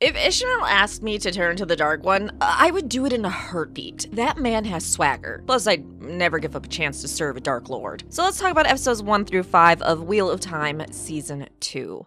If Ishmael asked me to turn to the Dark One, I would do it in a heartbeat. That man has swagger. Plus, I'd never give up a chance to serve a Dark Lord. So let's talk about episodes 1 through 5 of Wheel of Time Season 2.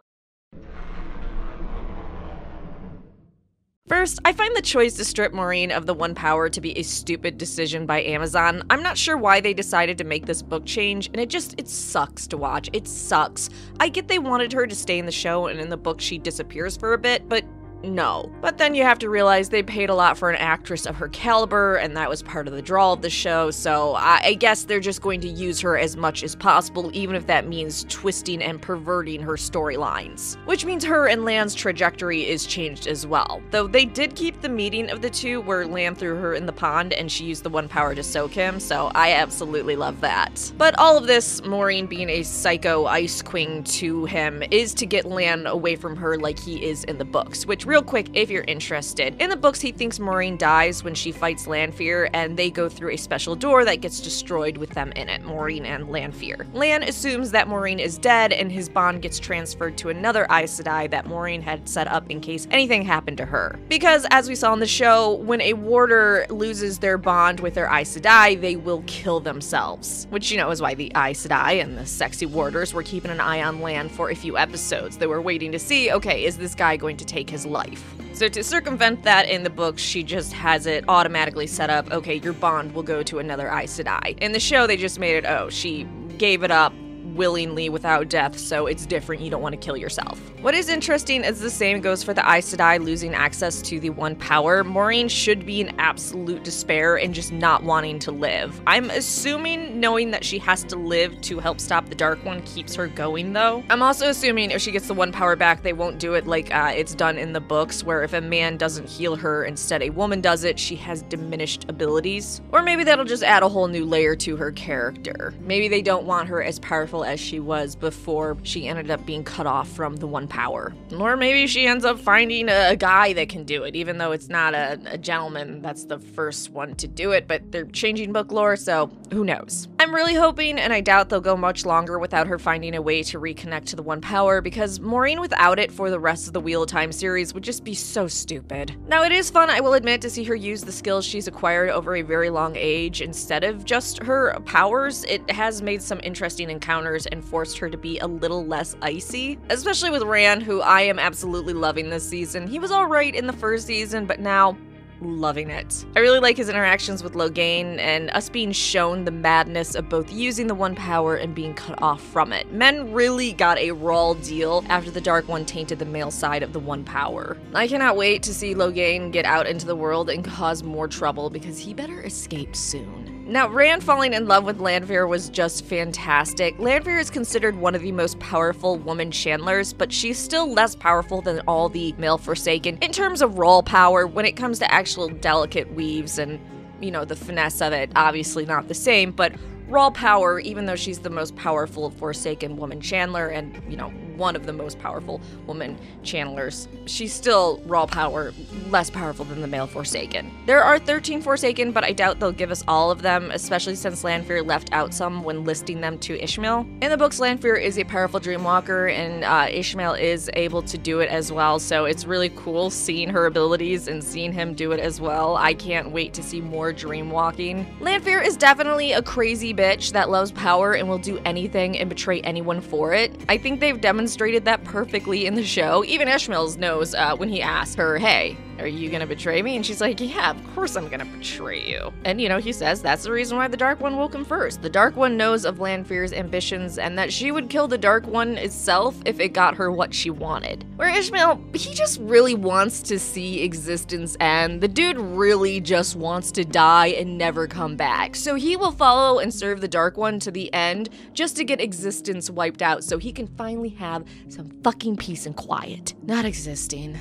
First, I find the choice to strip Maureen of the One Power to be a stupid decision by Amazon. I'm not sure why they decided to make this book change, and it sucks to watch. It sucks. I get they wanted her to stay in the show, and in the book she disappears for a bit, but no. But then you have to realize they paid a lot for an actress of her caliber, and that was part of the draw of the show, so I guess they're just going to use her as much as possible, even if that means twisting and perverting her storylines. Which means her and Lan's trajectory is changed as well. Though they did keep the meeting of the two where Lan threw her in the pond and she used the One Power to soak him, so I absolutely love that. But all of this, Maureen being a psycho ice queen to him, is to get Lan away from her like he is in the books, which real quick, if you're interested. In the books, he thinks Maureen dies when she fights Lanfear, and they go through a special door that gets destroyed with them in it, Maureen and Lanfear. Lan assumes that Maureen is dead, and his bond gets transferred to another Aes Sedai that Maureen had set up in case anything happened to her. Because, as we saw in the show, when a warder loses their bond with their Aes Sedai, they will kill themselves. Which, you know, is why the Aes Sedai and the sexy warders were keeping an eye on Lan for a few episodes. They were waiting to see, okay, is this guy going to take his life? So to circumvent that in the books, she just has it automatically set up, okay, your bond will go to another Aes Sedai. In the show, they just made it, oh, she gave it up willingly without death, so it's different, you don't want to kill yourself. What is interesting is the same goes for the Aes Sedai losing access to the One Power. Maureen should be in absolute despair and just not wanting to live. I'm assuming knowing that she has to live to help stop the Dark One keeps her going though. I'm also assuming if she gets the One Power back, they won't do it like it's done in the books, where if a man doesn't heal her, instead a woman does it, she has diminished abilities. Or maybe that'll just add a whole new layer to her character. Maybe they don't want her as powerful as she was before she ended up being cut off from the One Power. Or maybe she ends up finding a guy that can do it, even though it's not a gentleman that's the first one to do it, but they're changing book lore, so who knows. I'm really hoping, and I doubt they'll go much longer without her finding a way to reconnect to the One Power, because Maureen without it for the rest of the Wheel of Time series would just be so stupid. Now it is fun, I will admit, to see her use the skills she's acquired over a very long age instead of just her powers. It has made some interesting encounters and forced her to be a little less icy, especially with Rand, who I am absolutely loving this season. He was alright in the first season, but now loving it. I really like his interactions with Logain and us being shown the madness of both using the One Power and being cut off from it. Men really got a raw deal after the Dark One tainted the male side of the One Power. I cannot wait to see Logain get out into the world and cause more trouble, because he better escape soon. Now, Rand falling in love with Lanfear was just fantastic. Lanfear is considered one of the most powerful woman channelers, but she's still less powerful than all the male Forsaken in terms of raw power. When it comes to actual delicate weaves and, you know, the finesse of it, obviously not the same, but raw power, even though she's the most powerful Forsaken woman channeler and, you know, one of the most powerful woman channelers, she's still raw power, less powerful than the male Forsaken. There are 13 Forsaken, but I doubt they'll give us all of them, especially since Lanfear left out some when listing them to Ishmael. In the books, Lanfear is a powerful dreamwalker, and Ishmael is able to do it as well, so it's really cool seeing her abilities and seeing him do it as well. I can't wait to see more dreamwalking. Lanfear is definitely a crazy bitch that loves power and will do anything and betray anyone for it. I think they've demonstrated that perfectly in the show. Even Ishmael knows when he asks her, hey, are you gonna betray me? And she's like, yeah, of course I'm gonna betray you. And, you know, he says that's the reason why the Dark One woke him first. The Dark One knows of Lanfear's ambitions and that she would kill the Dark One itself if it got her what she wanted. Where Ishmael, he just really wants to see existence end. The dude really just wants to die and never come back. So he will follow and serve the Dark One to the end just to get existence wiped out so he can finally have some fucking peace and quiet. Not existing.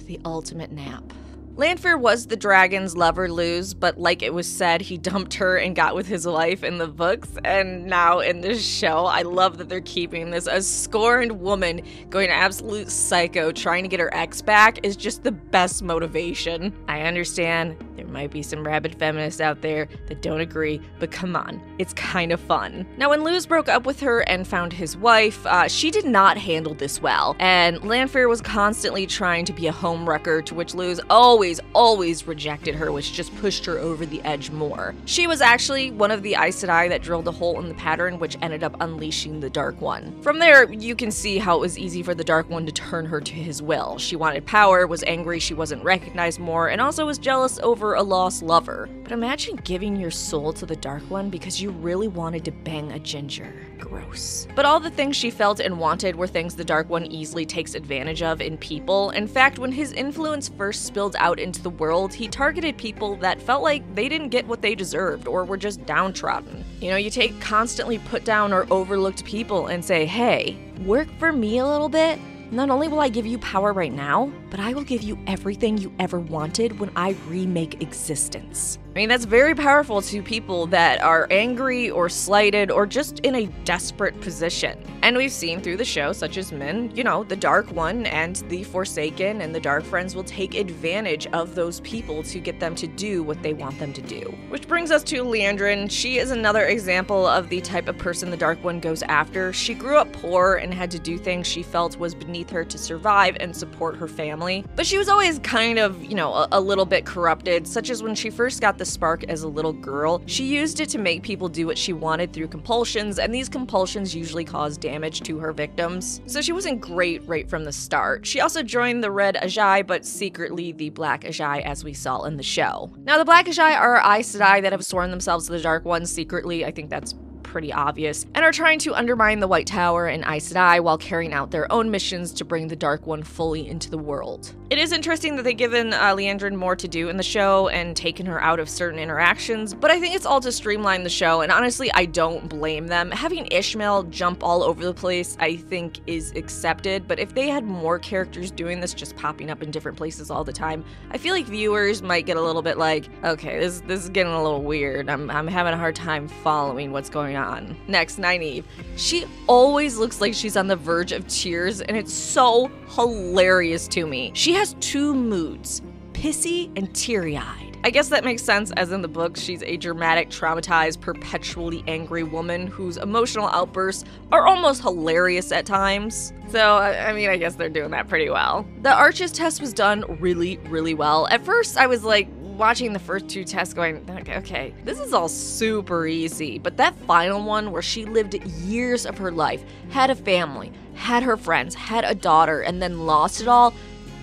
The ultimate nap. Lanfear was the dragon's lover lose, but like it was said, he dumped her and got with his wife in the books, and now in this show, I love that they're keeping this. A scorned woman going absolute psycho trying to get her ex back is just the best motivation. I understand There might be some rabid feminists out there that don't agree, but come on, it's kind of fun. Now, when Luz broke up with her and found his wife, she did not handle this well, and Lanfear was constantly trying to be a homewrecker, to which Luz always rejected her, which just pushed her over the edge more. She was actually one of the Aes Sedai that drilled a hole in the pattern, which ended up unleashing the Dark One. From there, you can see how it was easy for the Dark One to turn her to his will. She wanted power, was angry she wasn't recognized more, and also was jealous over a lost lover. But imagine giving your soul to the Dark One because you really wanted to bang a ginger. Gross. But all the things she felt and wanted were things the Dark One easily takes advantage of in people. In fact, when his influence first spilled out into the world, he targeted people that felt like they didn't get what they deserved or were just downtrodden. You know, you take constantly put down or overlooked people and say, hey, work for me a little bit. Not only will I give you power right now, but I will give you everything you ever wanted when I remake existence. I mean, that's very powerful to people that are angry or slighted or just in a desperate position. And we've seen through the show, such as Min, you know, the Dark One and the Forsaken and the Dark Friends will take advantage of those people to get them to do what they want them to do. Which brings us to Liandrin. She is another example of the type of person the Dark One goes after. She grew up poor and had to do things she felt was beneath her to survive and support her family. But she was always kind of, you know, a little bit corrupted, such as when she first got the spark as a little girl, she used it to make people do what she wanted through compulsions, and these compulsions usually caused damage to her victims. So she wasn't great right from the start. She also joined the Red Ajai, but secretly the Black Ajai, as we saw in the show. Now, the Black Ajai are Aes Sedai that have sworn themselves to the Dark One secretly. I think that's pretty obvious, and are trying to undermine the White Tower and Aes Sedai while carrying out their own missions to bring the Dark One fully into the world. It is interesting that they've given Liandrin more to do in the show and taken her out of certain interactions, but I think it's all to streamline the show, and honestly, I don't blame them. Having Ishmael jump all over the place, I think, is accepted, but if they had more characters doing this, just popping up in different places all the time, I feel like viewers might get a little bit like, okay, this is getting a little weird. I'm having a hard time following what's going on. Next, Nynaeve. She always looks like she's on the verge of tears, and it's so hilarious to me. She has two moods, pissy and teary-eyed. I guess that makes sense, as in the book, she's a dramatic, traumatized, perpetually angry woman whose emotional outbursts are almost hilarious at times. So, I mean, I guess they're doing that pretty well. The Arches test was done really well. At first, I was like, watching the first two tests going, okay, this is all super easy. But that final one where she lived years of her life, had a family, had her friends, had a daughter, and then lost it all,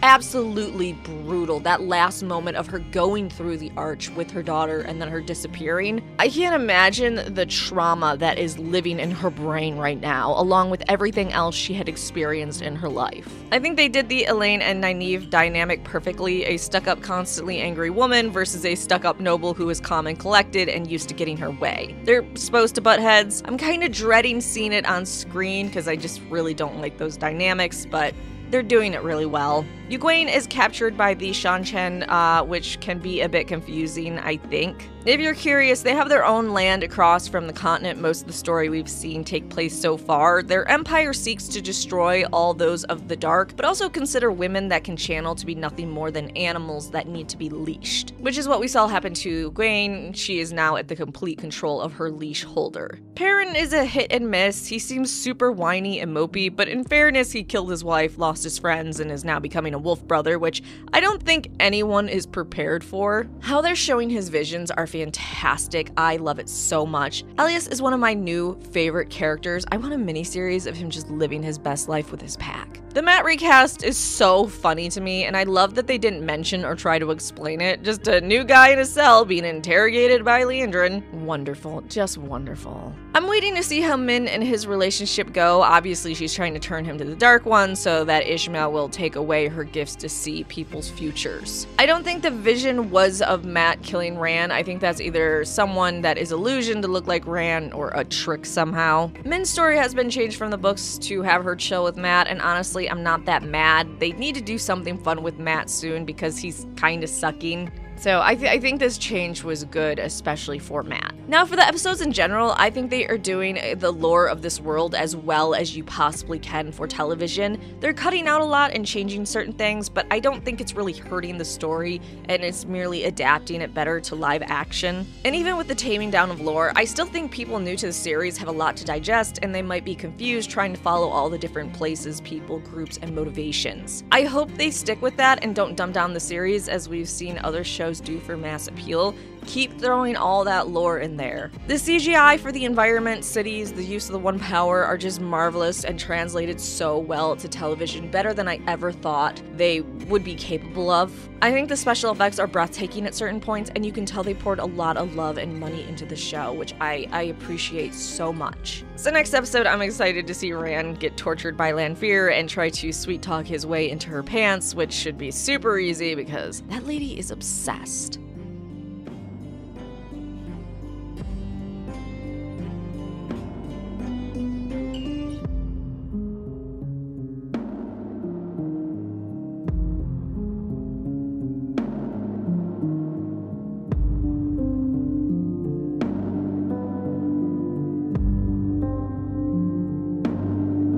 absolutely brutal. That last moment of her going through the arch with her daughter and then her disappearing. I can't imagine the trauma that is living in her brain right now, along with everything else she had experienced in her life. I think they did the Elaine and Nynaeve dynamic perfectly, a stuck-up, constantly angry woman versus a stuck-up noble who is calm and collected and used to getting her way. They're supposed to butt heads. I'm kind of dreading seeing it on screen because I just really don't like those dynamics, but they're doing it really well. Egwene is captured by the Seanchan, which can be a bit confusing, I think. If you're curious, they have their own land across from the continent most of the story we've seen take place so far. Their empire seeks to destroy all those of the dark, but also consider women that can channel to be nothing more than animals that need to be leashed. Which is what we saw happen to Egwene. She is now at the complete control of her leash holder. Perrin is a hit and miss. He seems super whiny and mopey, but in fairness, he killed his wife, lost his friends, and is now becoming a wolf brother, which I don't think anyone is prepared for. How they're showing his visions are fantastic. I love it so much. Elias is one of my new favorite characters. I want a miniseries of him just living his best life with his pack. The Mat recast is so funny to me, and I love that they didn't mention or try to explain it. Just a new guy in a cell being interrogated by Liandrin. Wonderful, just wonderful. I'm waiting to see how Min and his relationship go. Obviously, she's trying to turn him to the Dark One so that Ishmael will take away her gifts to see people's futures. I don't think the vision was of Mat killing Rand. I think that's either someone that is illusioned to look like Rand or a trick somehow. Min's story has been changed from the books to have her chill with Mat, and honestly, I'm not that mad. They need to do something fun with Mat soon because he's kind of sucking. So I think this change was good, especially for Matt. Now for the episodes in general, I think they are doing the lore of this world as well as you possibly can for television. They're cutting out a lot and changing certain things, but I don't think it's really hurting the story, and it's merely adapting it better to live action. And even with the taming down of lore, I still think people new to the series have a lot to digest, and they might be confused trying to follow all the different places, people, groups, and motivations. I hope they stick with that and don't dumb down the series as we've seen other shows do for mass appeal. Keep throwing all that lore in there. The CGI for the environment, cities, the use of the One Power are just marvelous and translated so well to television, better than I ever thought they would be capable of. I think the special effects are breathtaking at certain points, and you can tell they poured a lot of love and money into the show, which I appreciate so much. So next episode, I'm excited to see Rand get tortured by Lanfear and try to sweet talk his way into her pants, which should be super easy because that lady is obsessed.